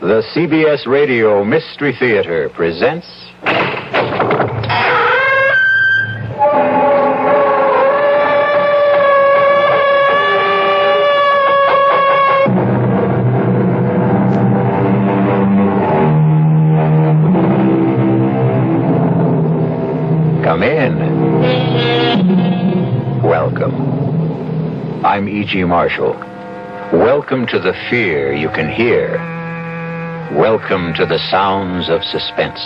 The CBS Radio Mystery Theater presents... Come in. Welcome. I'm E.G. Marshall. Welcome to the fear you can hear. Welcome to the sounds of suspense.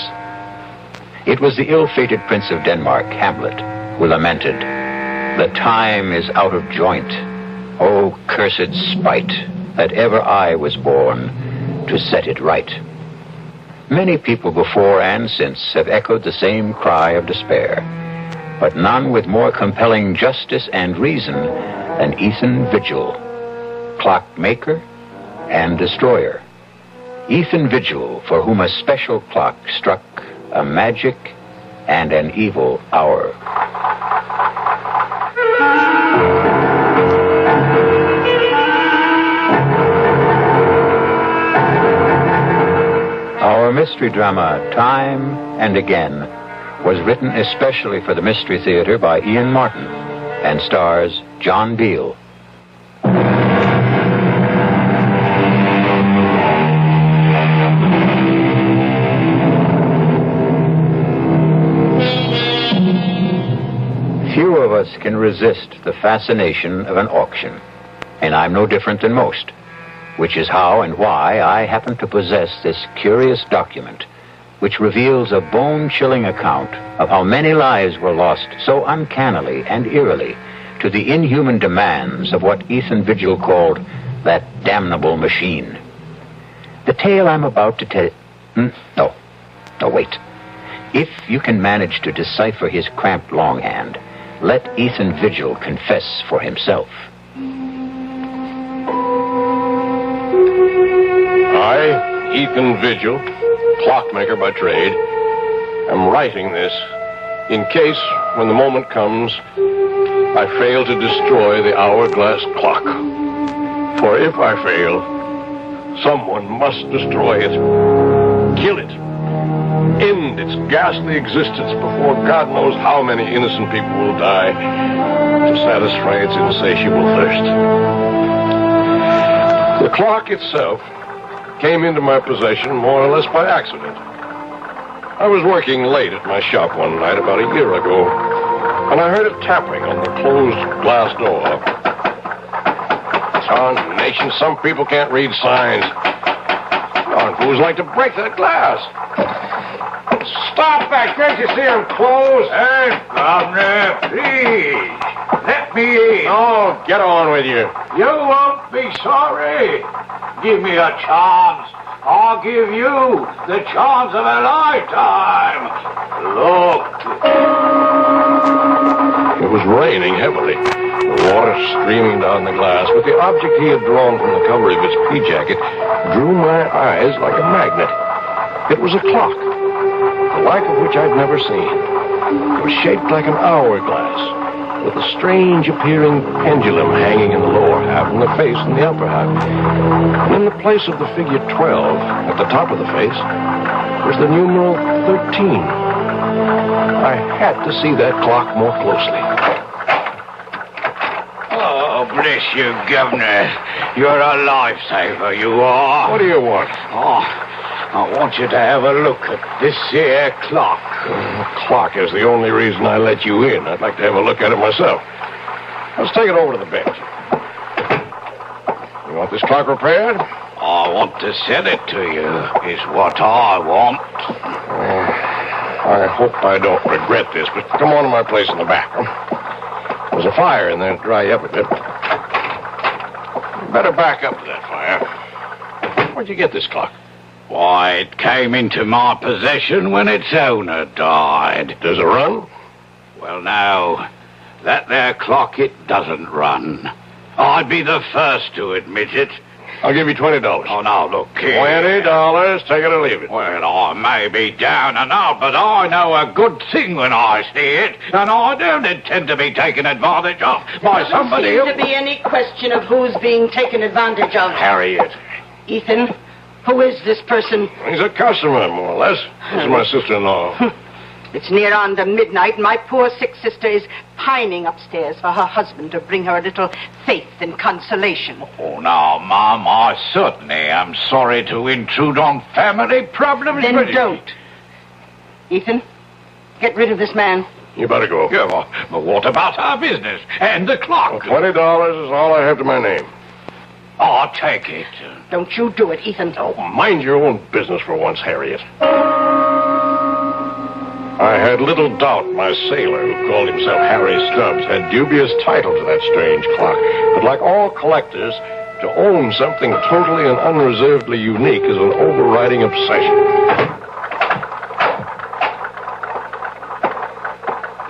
It was the ill-fated Prince of Denmark, Hamlet, who lamented, "The time is out of joint. Oh, cursed spite, that ever I was born to set it right." Many people before and since have echoed the same cry of despair, but none with more compelling justice and reason than Ethan Vigil, clockmaker and destroyer. Ethan Vigil, for whom a special clock struck a magic and an evil hour. Our mystery drama, Time and Again, was written especially for the Mystery Theater by Ian Martin and stars John Beal. Few of us can resist the fascination of an auction, and I'm no different than most, which is how and why I happen to possess this curious document, which reveals a bone-chilling account of how many lives were lost so uncannily and eerily to the inhuman demands of what Ethan Vigil called that damnable machine. The tale I'm about to tell... No, wait. If you can manage to decipher his cramped longhand, let Ethan Vigil confess for himself. I, Ethan Vigil, clockmaker by trade, am writing this in case, when the moment comes, I fail to destroy the hourglass clock. For if I fail, someone must destroy it. Kill it. End its ghastly existence before God knows how many innocent people will die to satisfy its insatiable thirst. The clock itself came into my possession more or less by accident. I was working late at my shop one night about a year ago, and I heard a tapping on the closed glass door. Tarnation, some people can't read signs. Darn fools like to break that glass. Stop that! Can't you see I'm closed? Hey, governor, please. Let me in. Oh, get on with you. You won't be sorry. Give me a chance. I'll give you the chance of a lifetime. Look. It was raining heavily, the water streaming down the glass, but the object he had drawn from the cover of his pea jacket drew my eyes like a magnet. It was a clock, the like of which I'd never seen. It was shaped like an hourglass, with a strange appearing pendulum hanging in the lower half and the face in the upper half. And in the place of the figure 12, at the top of the face, was the numeral 13. I had to see that clock more closely. Oh, bless you, Governor. You're a lifesaver, you are. What do you want? Oh, I want you to have a look at this here clock. The clock is the only reason I let you in. I'd like to have a look at it myself. Let's take it over to the bench. You want this clock repaired? I want to sell it to you, is what I want. I hope I don't regret this, but come on to my place in the back. There's a fire in there to dry you up a bit. You better back up to that fire. Where'd you get this clock? Why, it came into my possession when its owner died. Does it run? Well, now, that there clock, it doesn't run. I'd be the first to admit it. I'll give you $20. Oh, now, look here. $20. Take it or leave it. Well, I may be down and out, but I know a good thing when I see it, and I don't intend to be taken advantage of by somebody There doesn't seem to be any question of who's being taken advantage of. Harriet. Ethan, Who is this person? He's a customer, more or less. This is my sister-in-law. It's near on to midnight, and my poor sick sister is pining upstairs for her husband to bring her a little faith and consolation. Oh, now, Mom, I certainly am sorry to intrude on family problems. Then don't. Ethan, get rid of this man. You better go. Yeah, well, but what about our business and the clock? Well, $20 is all I have to my name. I'll take it. Don't you do it, Ethan. Oh, mind your own business for once, Harriet. I had little doubt my sailor, who called himself Harry Stubbs, had dubious title to that strange clock. But like all collectors, to own something totally and unreservedly unique is an overriding obsession.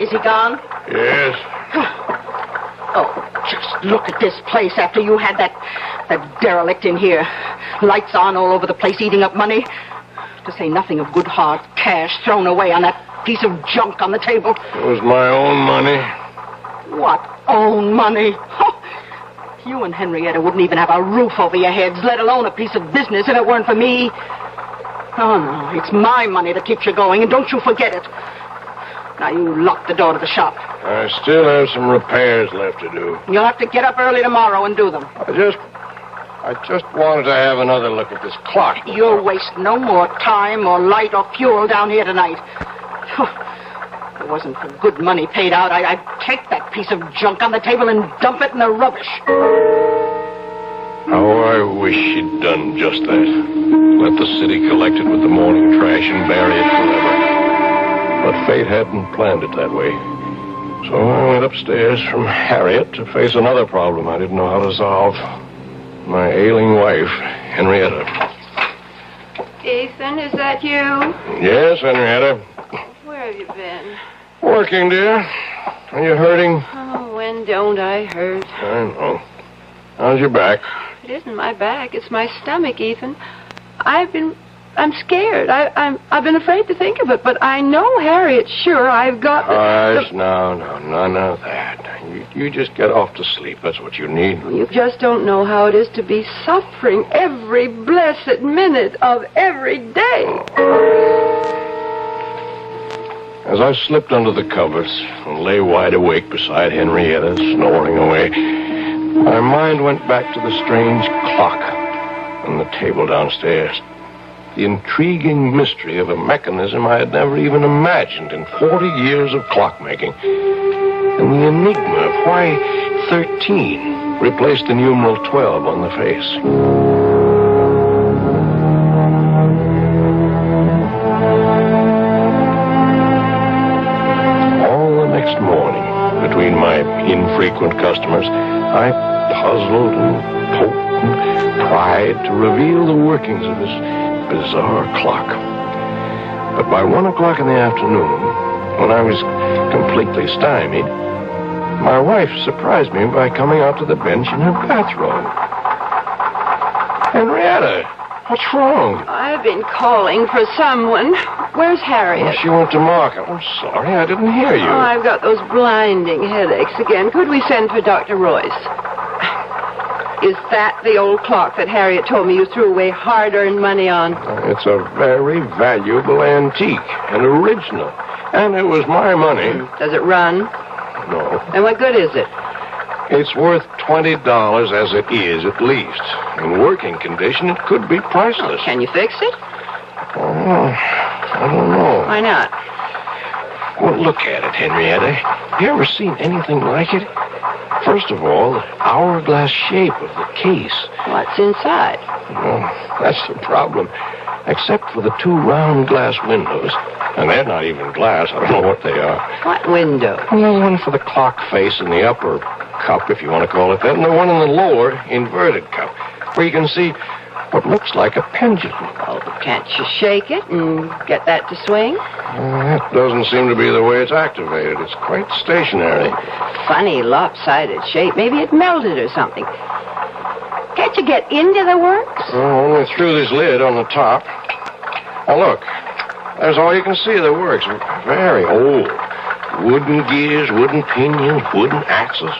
Is he gone? Yes. Oh, just look at this place after you had that derelict in here. Lights on all over the place, eating up money. To say nothing of good hard cash thrown away on that piece of junk on the table. It was my own money. What own money? You and Henrietta wouldn't even have a roof over your heads, let alone a piece of business, if it weren't for me. Oh, no, it's my money that keeps you going, and don't you forget it. Now, you lock the door to the shop. I still have some repairs left to do. You'll have to get up early tomorrow and do them. I just wanted to have another look at this clock. You'll waste no more time or light or fuel down here tonight. If it wasn't for good money paid out, I'd take that piece of junk on the table and dump it in the rubbish. How I wish she'd done just that. Let the city collect it with the morning trash and bury it forever. But fate hadn't planned it that way. So I went upstairs from Harriet to face another problem I didn't know how to solve. My ailing wife, Henrietta. Ethan, is that you? Yes, Henrietta. Where have you been? Working, dear. Are you hurting? Oh, when don't I hurt? I know. How's your back? It isn't my back. It's my stomach, Ethan. I'm scared. I've been afraid to think of it, but I know Harriet's sure I've got Hush, no, none of that. You just get off to sleep. That's what you need. You just don't know how it is to be suffering every blessed minute of every day. As I slipped under the covers and lay wide awake beside Henrietta, snoring away, my mind went back to the strange clock on the table downstairs. The intriguing mystery of a mechanism I had never even imagined in 40 years of clockmaking. And the enigma of why 13 replaced the numeral 12 on the face. All the next morning, between my infrequent customers, I puzzled and poked and tried to reveal the workings of this bizarre clock. But by 1 o'clock in the afternoon, when I was completely stymied, my wife surprised me by coming out to the bench in her bathrobe. Henrietta, what's wrong? I've been calling for someone. Where's Harriet? Well, she went to market. I'm sorry, I didn't hear you. Oh, I've got those blinding headaches again. Could we send for Dr. Royce? Is that the old clock that Harriet told me you threw away hard-earned money on? It's a very valuable antique, an original. And it was my money. Does it run? No. And what good is it? It's worth $20 as it is, at least. In working condition, it could be priceless. Can you fix it? Oh, I don't know. Why not? Well, look at it, Henrietta. You ever seen anything like it? First of all, the hourglass shape of the case. What's inside? Well, that's the problem. Except for the 2 round glass windows. And they're not even glass. I don't know what they are. What window? Well, one for the clock face in the upper cup, if you want to call it that, and the one in the lower inverted cup, where you can see what looks like a pendulum. Oh, can't you shake it and get that to swing? That doesn't seem to be the way it's activated. It's quite stationary. Funny lopsided shape. Maybe it melted or something. Can't you get into the works? Oh, only through this lid on the top. Now, look. There's all you can see of the works. Very old. Wooden gears, wooden pinions, wooden axles.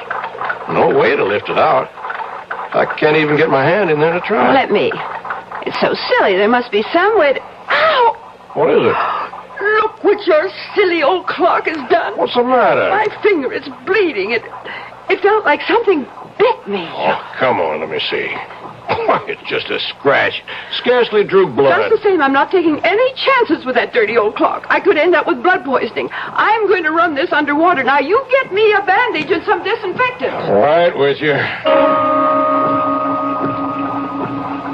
No way to lift it out. I can't even get my hand in there to try. Let me. It's so silly. There must be some way to... Ow! What is it? Look what your silly old clock has done. What's the matter? My finger, it's bleeding. It felt like something bit me. Oh, come on, let me see. Why, it's just a scratch. Scarcely drew blood. Just the same, I'm not taking any chances with that dirty old clock. I could end up with blood poisoning. I'm going to run this underwater. Now, you get me a bandage and some disinfectant. Right with you.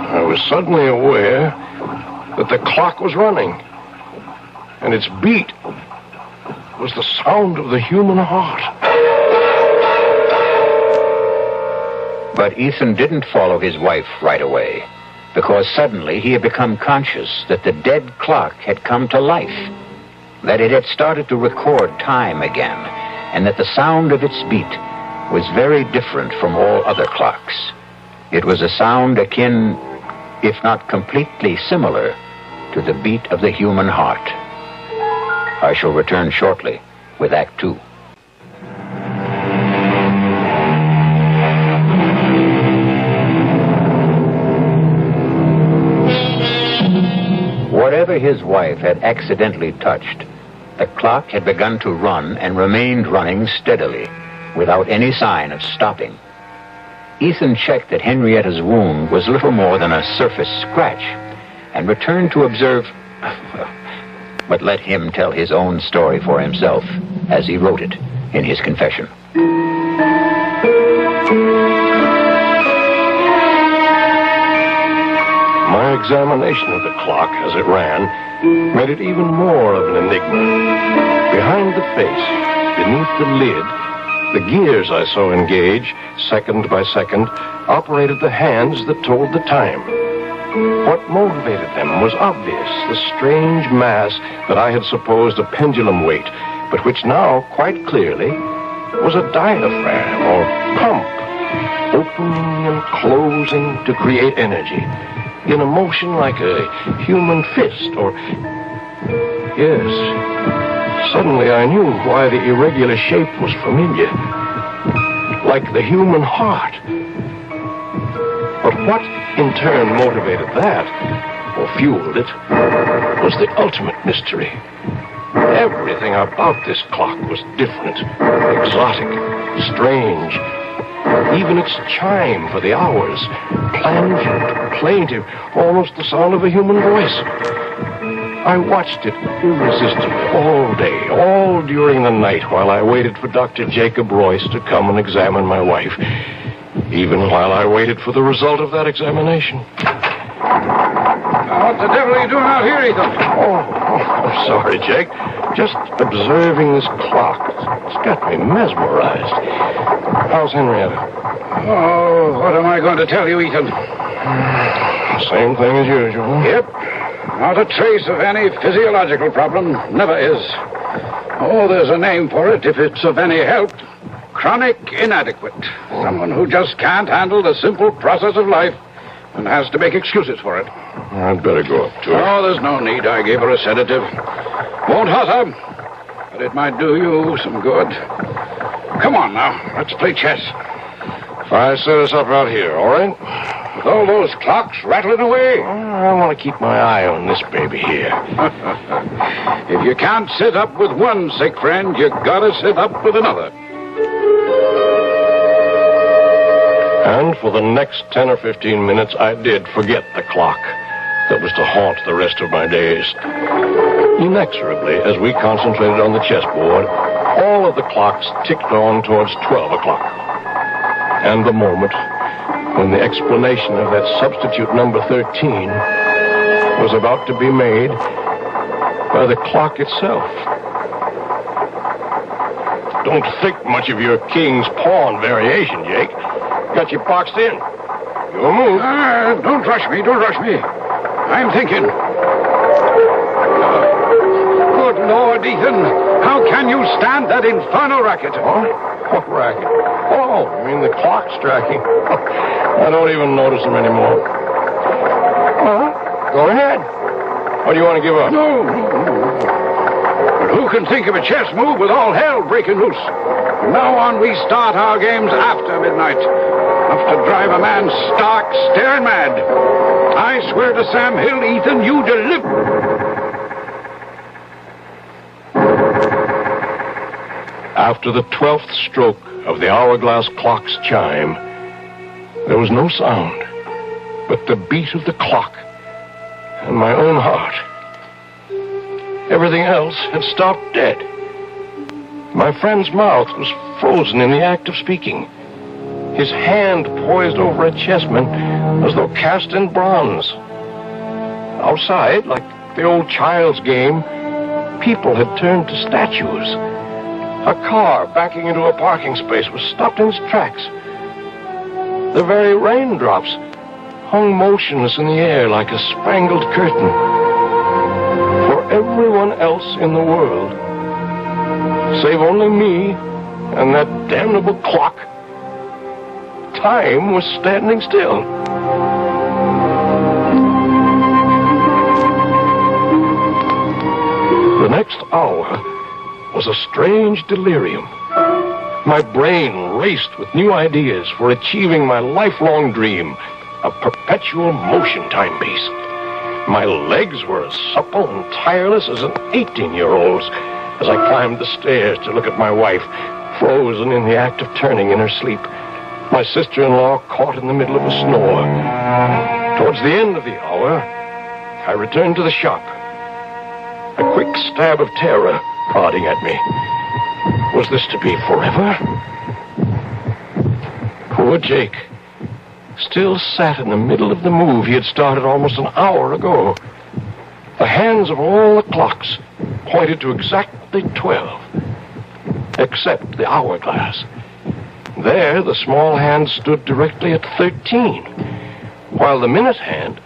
I was suddenly aware that the clock was running. And its beat was the sound of the human heart. But Ethan didn't follow his wife right away, because suddenly he had become conscious that the dead clock had come to life, that it had started to record time again, and that the sound of its beat was very different from all other clocks. It was a sound akin, if not completely similar, to the beat of the human heart. I shall return shortly with Act 2. Whatever his wife had accidentally touched, the clock had begun to run and remained running steadily, without any sign of stopping. Ethan checked that Henrietta's wound was little more than a surface scratch, and returned to observe... But let him tell his own story for himself, as he wrote it in his confession. My examination of the clock as it ran made it even more of an enigma. Behind the face, beneath the lid, the gears I saw engage, second by second, operated the hands that told the time. What motivated them was obvious, the strange mass that I had supposed a pendulum weight, but which now, quite clearly, was a diaphragm or pump, opening and closing to create energy, in a motion like a human fist, or... Yes, suddenly I knew why the irregular shape was familiar, like the human heart. But what, in turn, motivated that, or fueled it, was the ultimate mystery. Everything about this clock was different, exotic, strange. Even its chime for the hours, plangent, plaintive, almost the sound of a human voice. I watched it irresistibly all day, all during the night, while I waited for Dr. Jacob Royce to come and examine my wife. Even while I waited for the result of that examination. What the devil are you doing out here, Ethan? Oh, I'm sorry, Jake. Just observing this clock. It's got me mesmerized. How's Henrietta? Oh, what am I going to tell you, Ethan? Same thing as usual. Yep. Not a trace of any physiological problem. Never is. Oh, there's a name for it if it's of any help. Chronic inadequate. Someone who just can't handle the simple process of life and has to make excuses for it. I'd better go up to her. Oh, there's no need. I gave her a sedative. Won't hurt her, but it might do you some good. Come on now. Let's play chess. If I set us up out here, all right? With all those clocks rattling away. I want to keep my eye on this baby here. If you can't sit up with one sick friend, you gotta sit up with another. And for the next 10 or 15 minutes, I did forget the clock that was to haunt the rest of my days. Inexorably, as we concentrated on the chessboard, all of the clocks ticked on towards 12 o'clock. And the moment when the explanation of that substitute number 13 was about to be made by the clock itself. Don't think much of your king's pawn variation, Jake. Got you boxed in. Your move. Don't rush me. Don't rush me. I'm thinking. Good Lord, Ethan. How can you stand that infernal racket? Huh? What racket? Oh, you mean the clock striking? I don't even notice them anymore. Well, go ahead. Or do you want to give up? No. But who can think of a chess move with all hell breaking loose? From now on, we start our games after midnight. Enough to drive a man stark, staring mad. I swear to Sam Hill, Ethan, you deliver. After the 12th stroke of the hourglass clock's chime, there was no sound but the beat of the clock and my own heart. Everything else had stopped dead. My friend's mouth was frozen in the act of speaking. His hand poised over a chessman as though cast in bronze. Outside, like the old child's game, people had turned to statues. A car backing into a parking space was stopped in its tracks. The very raindrops hung motionless in the air like a spangled curtain. For everyone else in the world, save only me and that damnable clock, time was standing still. The next hour was a strange delirium. My brain raced with new ideas for achieving my lifelong dream, a perpetual motion timepiece. My legs were as supple and tireless as an 18-year-old's as I climbed the stairs to look at my wife, frozen in the act of turning in her sleep, my sister-in-law caught in the middle of a snore. Towards the end of the hour, I returned to the shop, a quick stab of terror prodding at me. Was this to be forever? Poor Jake still sat in the middle of the move he had started almost an hour ago. The hands of all the clocks pointed to exactly 12, except the hourglass. There, the small hand stood directly at 13, while the minute hand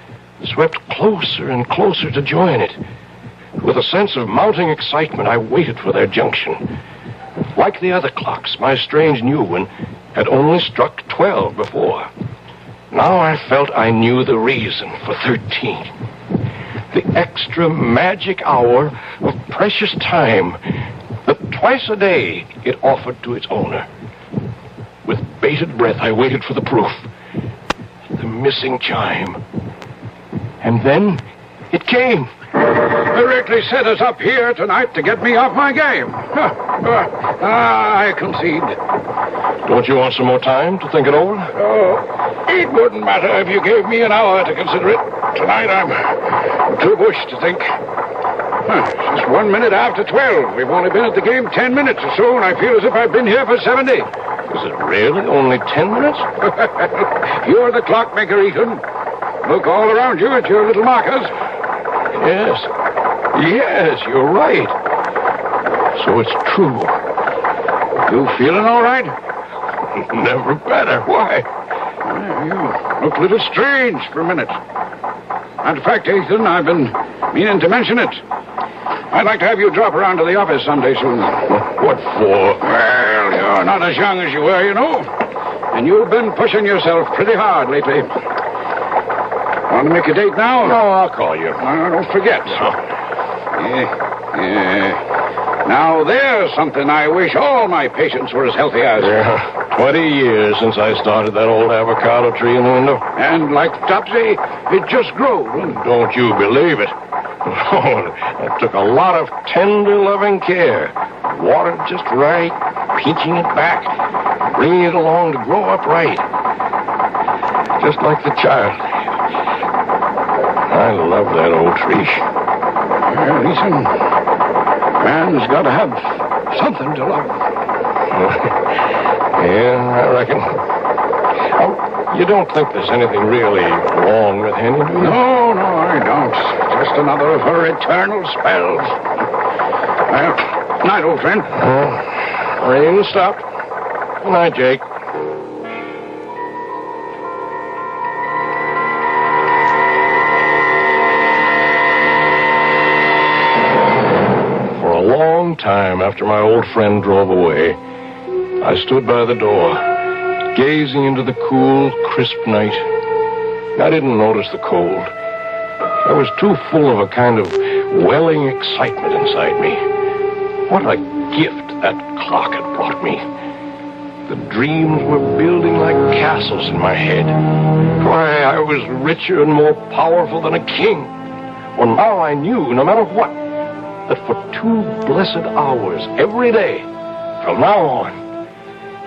swept closer and closer to join it. With a sense of mounting excitement, I waited for their junction. Like the other clocks, my strange new one had only struck 12 before. Now I felt I knew the reason for 13. The extra magic hour of precious time that twice a day it offered to its owner. With bated breath, I waited for the proof. The missing chime. And then it came. Directly set us up here tonight to get me off my game. I concede. Don't you want some more time to think it over? Oh, it wouldn't matter if you gave me an hour to consider it. Tonight I'm too bushed to think. It's just 1 minute after 12. We've only been at the game 10 minutes or so, and I feel as if I've been here for 70. Is it really only 10 minutes? You're the clockmaker, Ethan. Look all around you at your little markers. Yes, you're right. So it's true. You feeling all right? Never better. Why? You look a little strange for a minute. Matter of fact, Ethan, I've been meaning to mention it. I'd like to have you drop around to the office someday soon. What for? Well, you're not as young as you were, you know. And you've been pushing yourself pretty hard lately. Want to make a date now? No, I'll call you. No, don't forget. No. Now, there's something I wish all my patients were as healthy as. Yeah, 20 years since I started that old avocado tree in the window. And like Topsy, it just grew. Don't you believe it? Oh, it took a lot of tender, loving care. Watered just right, pinching it back, bringing it along to grow up right. Just like the child. I love that old tree. Well, listen, man's got to have something to love. Yeah, I reckon. Oh, you don't think there's anything really wrong with Henny, do you? No, I don't. Just another of her eternal spells. Well, night, old friend. Rain stopped. Good night, Jake. For a long time after my old friend drove away, I stood by the door, gazing into the cool, crisp night. I didn't notice the cold. I was too full of a kind of welling excitement inside me. What a gift that clock had brought me. The dreams were building like castles in my head. Why, I was richer and more powerful than a king. Well, now I knew, no matter what, that for 2 blessed hours every day, from now on,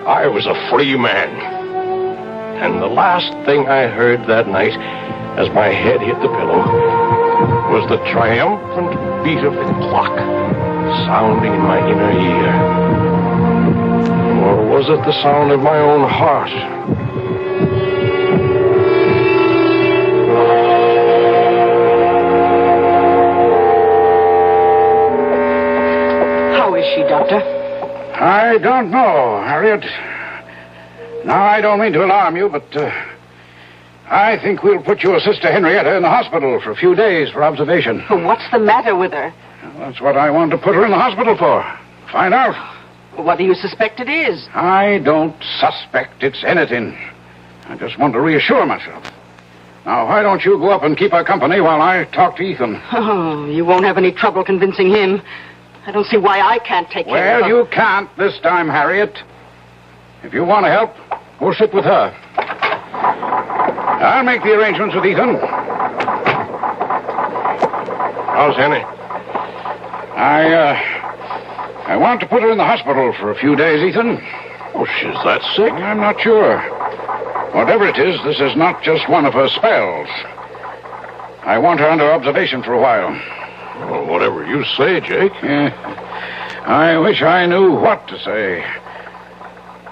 I was a free man. And the last thing I heard that night, as my head hit the pillow, was the triumphant beat of the clock sounding in my inner ear. Or was it the sound of my own heart? How is she, Doctor? I don't know, Harriet. Now, I don't mean to alarm you, but I think we'll put your sister Henrietta in the hospital for a few days for observation. Well, what's the matter with her? That's what I wanted to put her in the hospital for. Find out. What do you suspect it is? I don't suspect it's anything. I just want to reassure myself. Now, why don't you go up and keep her company while I talk to Ethan? Oh, you won't have any trouble convincing him. I don't see why I can't take care of her. Well, you can't this time, Harriet. If you want to help, go sit with her. I'll make the arrangements with Ethan. How's Henny? I want to put her in the hospital for a few days, Ethan. Oh, she's that sick? I'm not sure. Whatever it is, this is not just one of her spells. I want her under observation for a while. Well, whatever you say, Jake. I wish I knew what to say.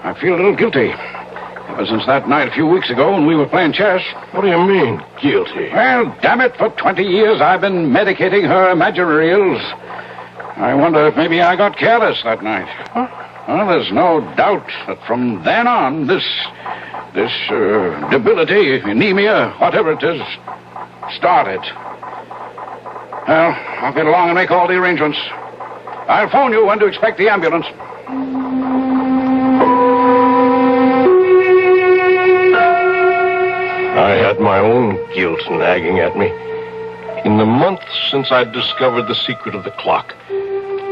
I feel a little guilty. Ever since that night a few weeks ago when we were playing chess. What do you mean, guilty? Well, damn it, for 20 years I've been medicating her imaginary ills. I wonder if maybe I got careless that night. Huh? Well, there's no doubt that from then on, this debility, anemia, whatever it is, started. Well, I'll get along and make all the arrangements. I'll phone you when to expect the ambulance. I had my own guilt nagging at me. In the months since I'd discovered the secret of the clock,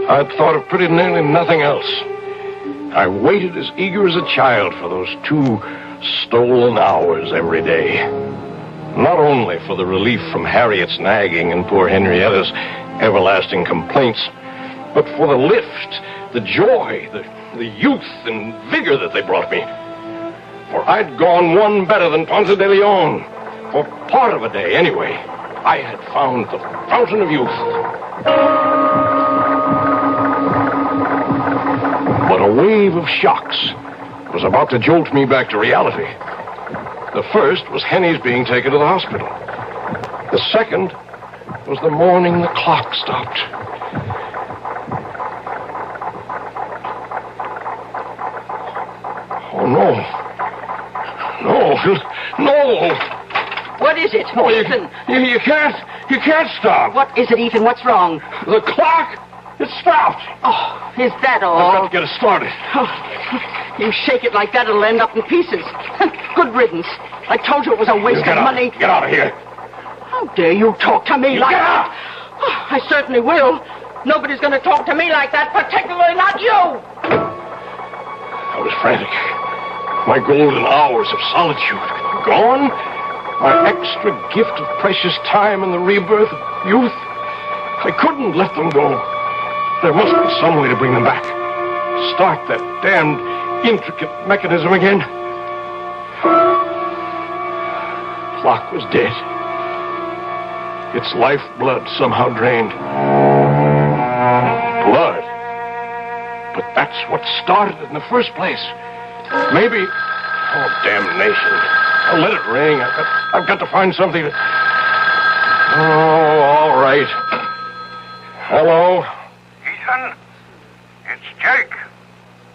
I'd thought of pretty nearly nothing else. I waited as eager as a child for those 2 stolen hours every day. Not only for the relief from Harriet's nagging and poor Henrietta's everlasting complaints, but for the lift, the joy, the youth and vigor that they brought me. For I'd gone one better than Ponce de Leon. For part of a day, anyway, I had found the fountain of youth. But a wave of shocks was about to jolt me back to reality. The first was Henny's being taken to the hospital. The second was the morning the clock stopped. Oh, no. No. What is it? No, Ethan. you can't stop. What is it, Ethan? What's wrong? The clock, it stopped. Oh, is that all? I've got to get it started. Oh, you shake it like that, it'll end up in pieces. Good riddance. I told you it was a waste of money. Get out of here. How dare you talk to me like Get that? out! Oh, I certainly will. Nobody's going to talk to me like that, particularly not you. I was frantic. My golden hours of solitude gone. My extra gift of precious time in the rebirth of youth. I couldn't let them go. There must be some way to bring them back. Start that damned intricate mechanism again. Clock was dead. Its lifeblood somehow drained. Blood. But that's what started it in the first place. Maybe... Oh, damnation. I'll let it ring. I've got to find something to... Oh, all right. Hello? Ethan, it's Jake.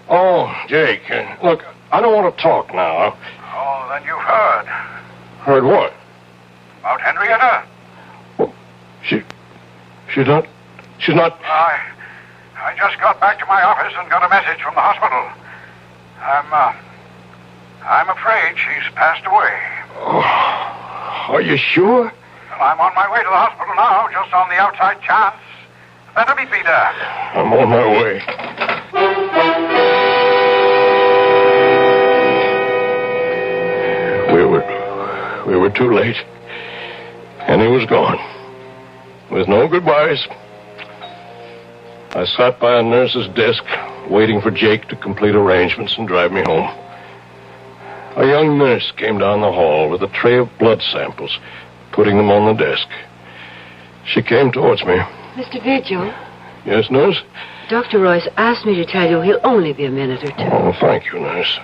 Oh, Jake. Look, I don't want to talk now. Oh, then you've heard. Heard what? About Henrietta? Well, she's not... I just got back to my office and got a message from the hospital. I'm afraid she's passed away. Oh, are you sure? Well, I'm on my way to the hospital now, just on the outside chance. Better meet me there. I'm on my way. We were too late. And he was gone. With no goodbyes. I sat by a nurse's desk, waiting for Jake to complete arrangements and drive me home. A young nurse came down the hall with a tray of blood samples, putting them on the desk. She came towards me. Mr. Vigil? Yes, nurse? Dr. Royce asked me to tell you he'll only be a minute or two. Oh, thank you, nurse.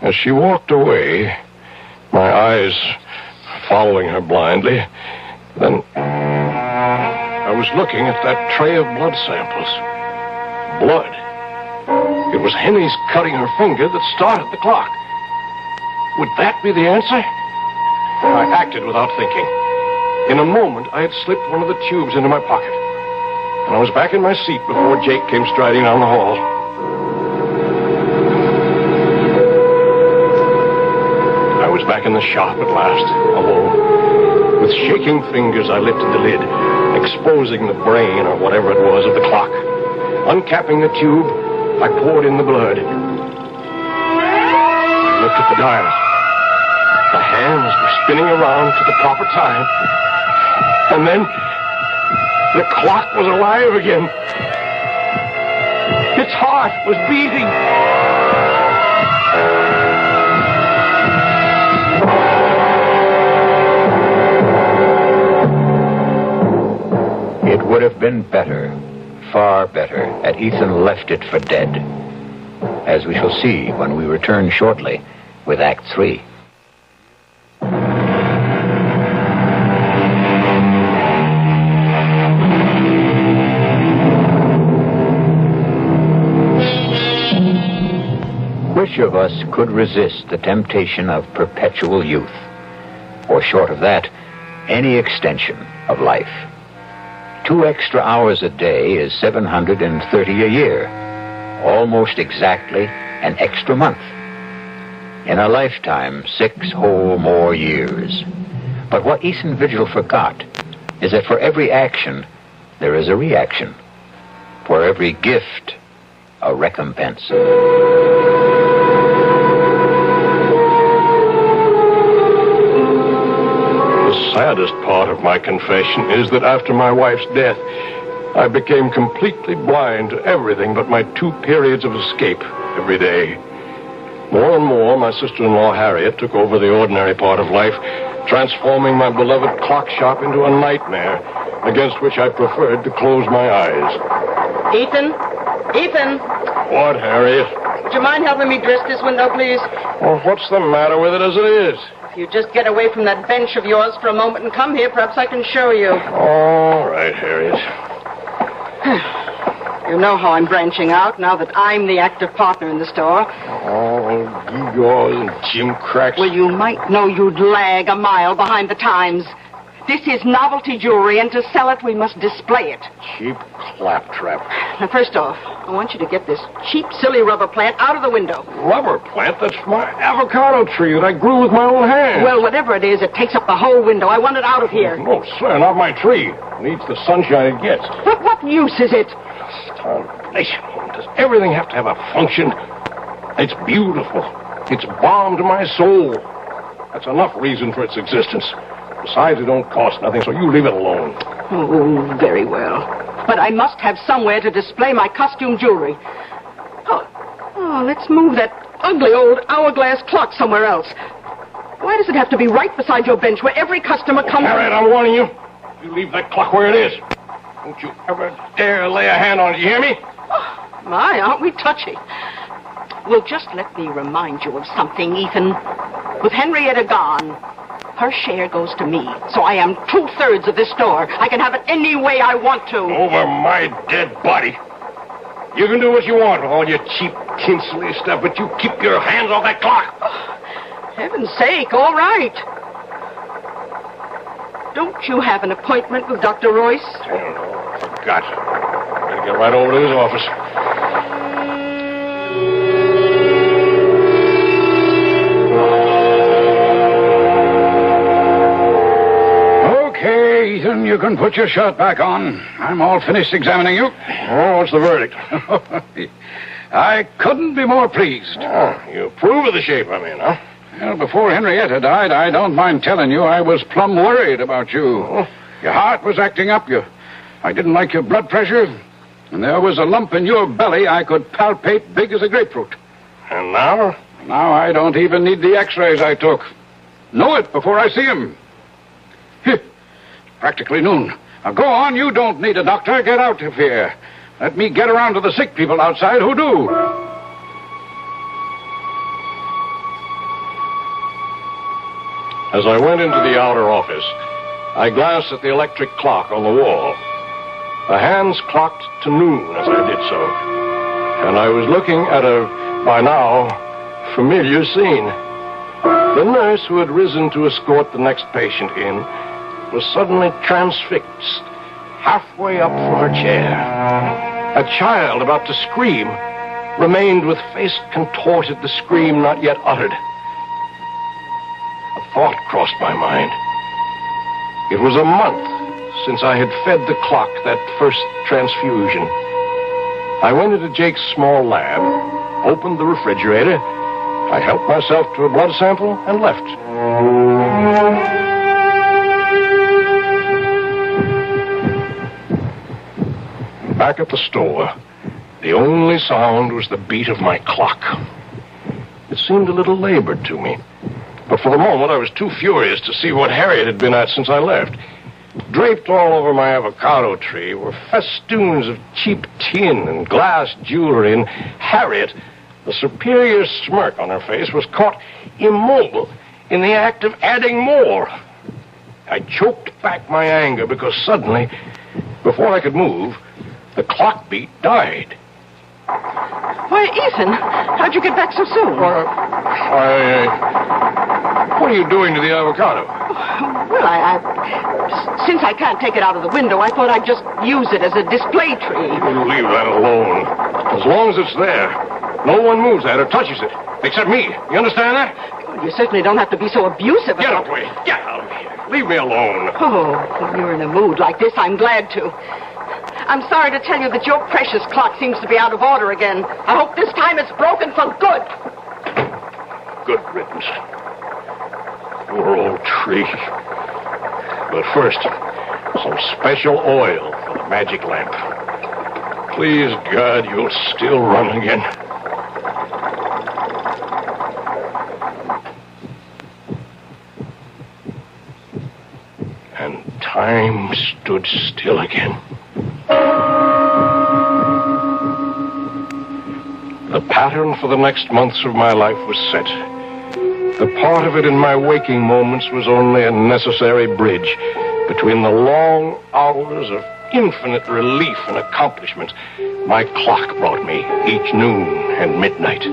As she walked away, my eyes following her blindly, then I was looking at that tray of blood samples. Blood. It was Henny's cutting her finger that started the clock. Would that be the answer? I acted without thinking. In a moment, I had slipped one of the tubes into my pocket. And I was back in my seat before Jake came striding down the hall. I was back in the shop at last, alone. With shaking fingers, I lifted the lid, exposing the brain, or whatever it was, of the clock. Uncapping the tube, I poured in the blood. I looked at the dial. The hands were spinning around to the proper time. And then, the clock was alive again. Its heart was beating. It would have been better, far better, had Ethan left it for dead, as we shall see when we return shortly with Act 3. Which of us could resist the temptation of perpetual youth? Or short of that, any extension of life? 2 extra hours a day is 730 a year. Almost exactly an extra month. In a lifetime, 6 whole more years. But what Ethan Vigil forgot is that for every action, there is a reaction. For every gift, a recompense. The saddest part of my confession is that after my wife's death, I became completely blind to everything but my 2 periods of escape every day. More and more, my sister-in-law Harriet took over the ordinary part of life, transforming my beloved clock shop into a nightmare against which I preferred to close my eyes. Ethan? Ethan? What, Harriet? Would you mind helping me dress this window, please? Well, what's the matter with it as it is? If you just get away from that bench of yours for a moment and come here, perhaps I can show you. All right, Harriet. You know how I'm branching out now that I'm the active partner in the store. Oh, gewgaws and Jim cracks. Well, you might know you'd lag a mile behind the times. This is novelty jewelry, and to sell it, we must display it. Cheap claptrap. Now, first off, I want you to get this cheap, silly rubber plant out of the window. Rubber plant? That's my avocado tree that I grew with my own hands. Well, whatever it is, it takes up the whole window. I want it out of here. No, sir, not my tree. It needs the sunshine it gets. But what use is it? Starvation. Does everything have to have a function? It's beautiful. It's balm to my soul. That's enough reason for its existence. Besides, it don't cost nothing, so you leave it alone. Oh, very well. But I must have somewhere to display my costume jewelry. Oh, let's move that ugly old hourglass clock somewhere else. Why does it have to be right beside your bench where every customer comes... Harriet, I'm warning you. You leave that clock where it is. Don't you ever dare lay a hand on it, you hear me? Oh, my, aren't we touchy? Well, just let me remind you of something, Ethan. With Henrietta gone, her share goes to me. So I am 2/3 of this store. I can have it any way I want to. Over my dead body. You can do what you want with all your cheap, tinsely stuff, but you keep your hands off that clock. Oh, heaven's sake, all right. Don't you have an appointment with Dr. Royce? I don't know. I forgot. Better get right over to his office. Okay, Ethan, you can put your shirt back on. I'm all finished examining you. Oh, what's the verdict? I couldn't be more pleased. Oh, you approve of the shape I'm in, huh? Well, before Henrietta died, I don't mind telling you I was plumb worried about you. Your heart was acting up. I didn't like your blood pressure, and there was a lump in your belly I could palpate big as a grapefruit. And now? Now I don't even need the x-rays I took. Know it before I see him. It's practically noon. Now go on, you don't need a doctor. Get out of here. Let me get around to the sick people outside who do. As I went into the outer office, I glanced at the electric clock on the wall. The hands clocked to noon as I did so, and I was looking at a, by now, familiar scene. The nurse who had risen to escort the next patient in was suddenly transfixed, halfway up from her chair. A child about to scream remained with face contorted, the scream not yet uttered. A thought crossed my mind. It was a month since I had fed the clock that first transfusion. I went into Jake's small lab, opened the refrigerator, I helped myself to a blood sample and left. Back at the store, the only sound was the beat of my clock. It seemed a little labored to me, but for the moment I was too furious to see what Harriet had been at since I left. Draped all over my avocado tree were festoons of cheap tin and glass jewelry, and Harriet, the superior smirk on her face, was caught immobile in the act of adding more. I choked back my anger because suddenly, before I could move, the clock beat died. Why, Ethan, how'd you get back so soon? What are you doing to the avocado? Well, since I can't take it out of the window, I thought I'd just use it as a display tree. You leave that alone. As long as it's there, no one moves at or touches it, except me. You understand that? You certainly don't have to be so abusive Get about away. Get out of here. Leave me alone. Oh, when you're in a mood like this, I'm glad to. I'm sorry to tell you that your precious clock seems to be out of order again. I hope this time it's broken for good. Good riddance. Poor old tree. But first, some special oil for the magic lamp. Please, God, you'll still run again. And time stood still again. The pattern for the next months of my life was set. The part of it in my waking moments was only a necessary bridge between the long hours of infinite relief and accomplishment my clock brought me each noon and midnight.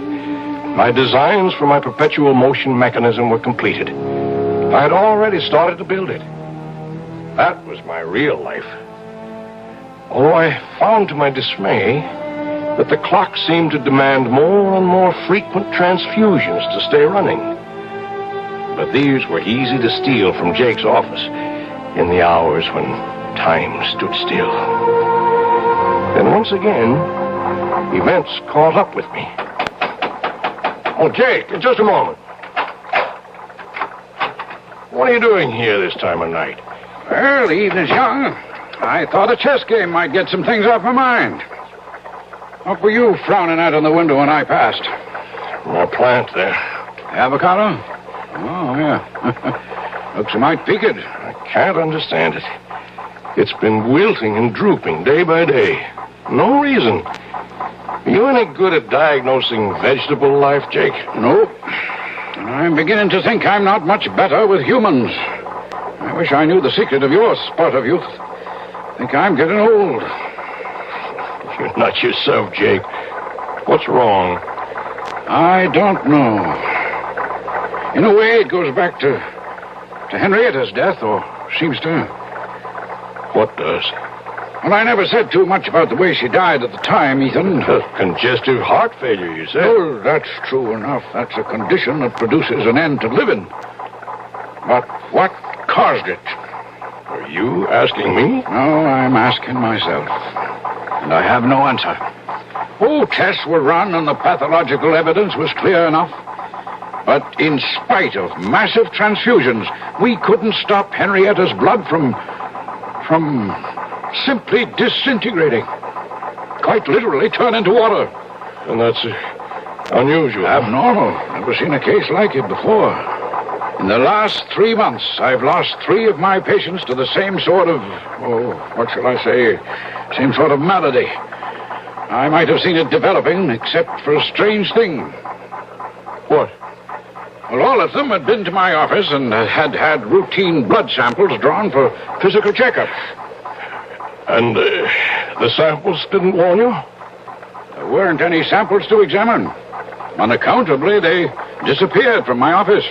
My designs for my perpetual motion mechanism were completed. I had already started to build it. That was my real life. Although I found to my dismay that the clock seemed to demand more and more frequent transfusions to stay running. But these were easy to steal from Jake's office in the hours when time stood still. Then once again, events caught up with me. Oh, Jake, in just a moment. What are you doing here this time of night? Well, the evening's young. I thought a chess game might get some things off my mind. What were you frowning at in the window when I passed? My plant there. The avocado? Oh, yeah. Looks a mite peaked. I can't understand it. It's been wilting and drooping day by day. No reason. Are you any good at diagnosing vegetable life, Jake? Nope. I'm beginning to think I'm not much better with humans. I wish I knew the secret of your spurt of youth. I think I'm getting old. You're not yourself, Jake. What's wrong? I don't know. In a way, it goes back to Henrietta's death, or seems to. What does? Well, I never said too much about the way she died at the time, Ethan. Congestive heart failure, you said? Oh, that's true enough. That's a condition that produces an end to living. But what caused it? Are you asking me? No, I'm asking myself. And I have no answer. Oh, tests were run and the pathological evidence was clear enough. But in spite of massive transfusions, we couldn't stop Henrietta's blood from simply disintegrating. Quite literally turn into water. And that's unusual. Abnormal. Never seen a case like it before. In the last 3 months, I've lost 3 of my patients to the same sort of, what shall I say, same sort of malady. I might have seen it developing, except for a strange thing. What? Well, all of them had been to my office and had routine blood samples drawn for physical checkup. And the samples didn't warn you? There weren't any samples to examine. Unaccountably, they disappeared from my office.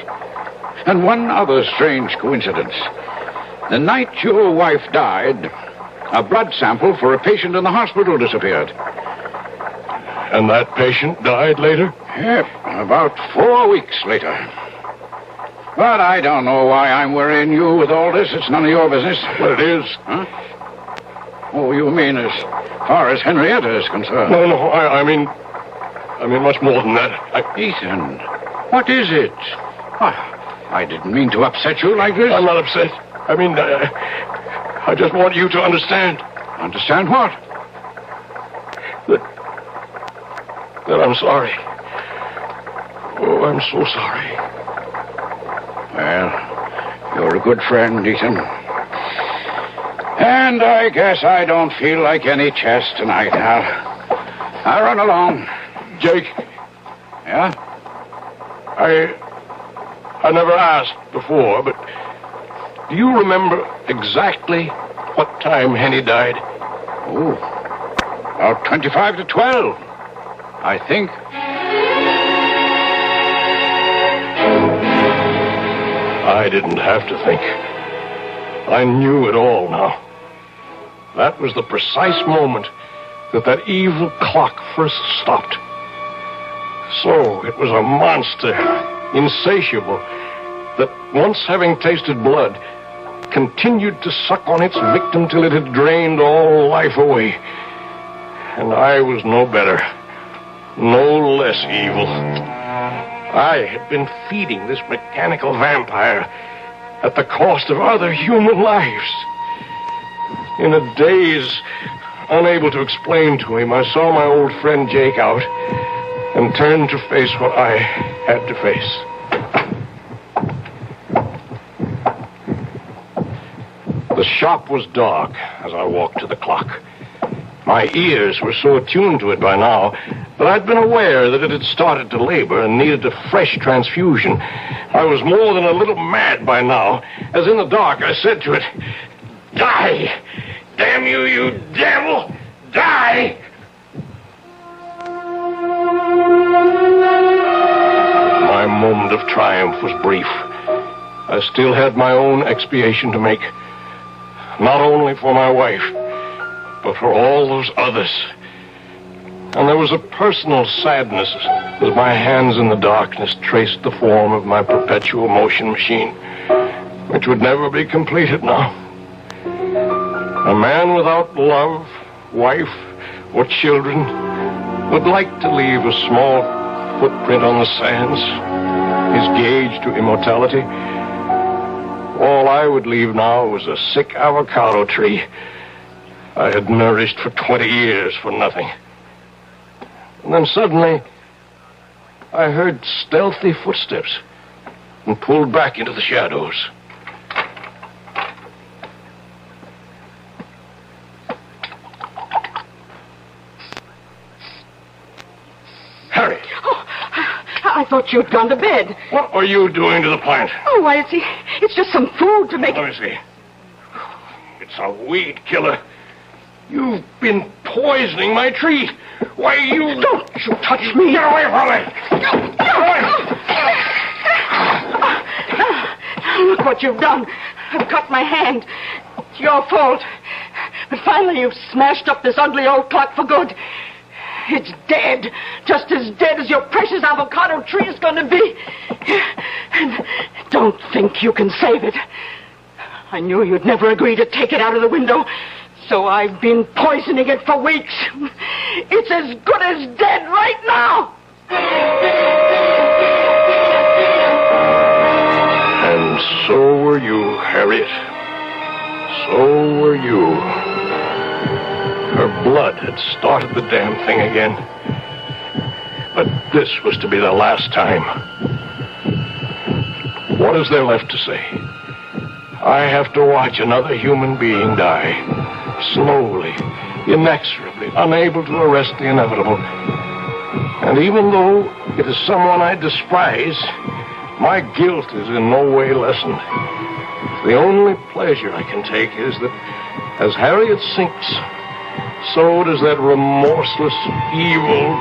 And one other strange coincidence. The night your wife died, a blood sample for a patient in the hospital disappeared. And that patient died later? Yep, about 4 weeks later. But I don't know why I'm worrying you with all this. It's none of your business. Well, it is. Huh? Oh, you mean as far as Henrietta is concerned? No, I mean much more than that. Ethan, what is it? I didn't mean to upset you like this. I'm not upset. I just want you to understand. Understand what? That I'm sorry. Oh, I'm so sorry. Well, you're a good friend, Ethan. And I guess I don't feel like any chess tonight. I'll run along. Jake. Yeah? I never asked before, but do you remember exactly what time Henny died? Oh, about 25 to 12, I think. I didn't have to think. I knew it all now. That was the precise moment that evil clock first stopped. So it was a monster, insatiable, that once having tasted blood, continued to suck on its victim till it had drained all life away. And I was no better, no less evil. I had been feeding this mechanical vampire at the cost of other human lives. In a daze, unable to explain to him, I saw my old friend Jake out and turned to face what I had to face. The shop was dark as I walked to the clock. My ears were so attuned to it by now that I'd been aware that it had started to labor and needed a fresh transfusion. I was more than a little mad by now, as in the dark I said to it, "Die! Damn you, you devil! Die!" My moment of triumph was brief. I still had my own expiation to make. Not only for my wife, but for all those others. And there was a personal sadness as my hands in the darkness traced the form of my perpetual motion machine, which would never be completed now. A man without love, wife, or children would like to leave a small footprint on the sands, his gauge to immortality. All I would leave now was a sick avocado tree I had nourished for 20 years for nothing. And then suddenly, I heard stealthy footsteps and pulled back into the shadows. Harry! Oh, I thought you'd gone to bed. What are you doing to the plant? Oh, why, it's just some food to make Let me see. It's a weed killer. You've been poisoning my tree. Why, you... Don't you touch me. Get away from me. Get away. Look what you've done. I've cut my hand. It's your fault. But finally you've smashed up this ugly old clock for good. It's dead. Just as dead as your precious avocado tree is going to be. And don't think you can save it. I knew you'd never agree to take it out of the window. So I've been poisoning it for weeks. It's as good as dead right now. So were you, Harriet. So were you. Her blood had started the damn thing again. But this was to be the last time. What is there left to say? I have to watch another human being die. Slowly, inexorably, unable to arrest the inevitable. And even though it is someone I despise, my guilt is in no way lessened. The only pleasure I can take is that as Harriet sinks, so does that remorseless, evil,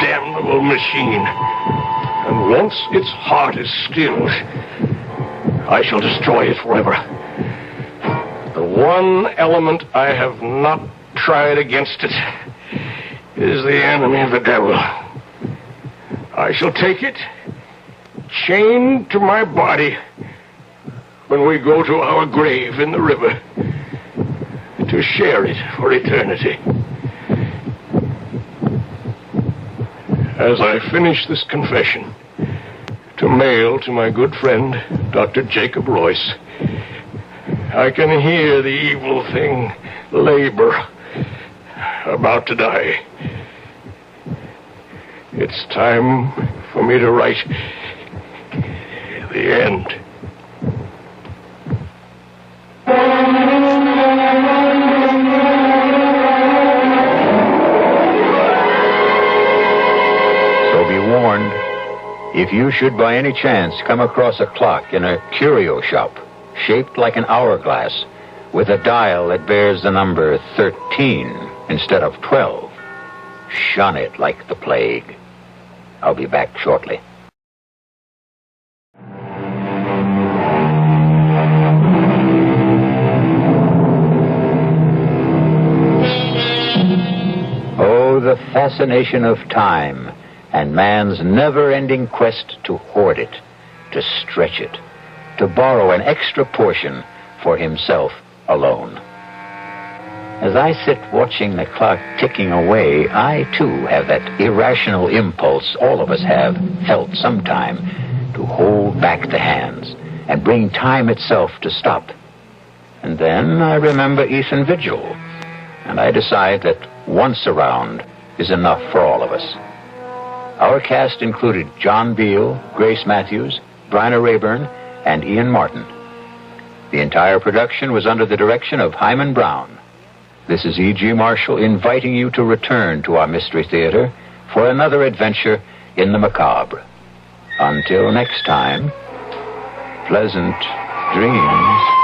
damnable machine. And once its heart is stilled, I shall destroy it forever. The one element I have not tried against it is the enemy of the devil. I shall take it, chained to my body, when we go to our grave in the river, to share it for eternity. As I finish this confession, to mail to my good friend, Dr. Jacob Royce, I can hear the evil thing labor, about to die. It's time for me to write the end. So be warned, if you should by any chance come across a clock in a curio shop shaped like an hourglass with a dial that bears the number 13 instead of 12, shun it like the plague. I'll be back shortly. Oh, the fascination of time and man's never-ending quest to hoard it, to stretch it, to borrow an extra portion for himself alone. As I sit watching the clock ticking away, I too have that irrational impulse all of us have felt sometime to hold back the hands and bring time itself to stop. And then I remember Ethan Vigil, and I decide that once around is enough for all of us. Our cast included John Beale, Grace Matthews, Bryna Rayburn, and Ian Martin. The entire production was under the direction of Hyman Brown. This is E.G. Marshall inviting you to return to our Mystery Theater for another adventure in the macabre. Until next time, pleasant dreams.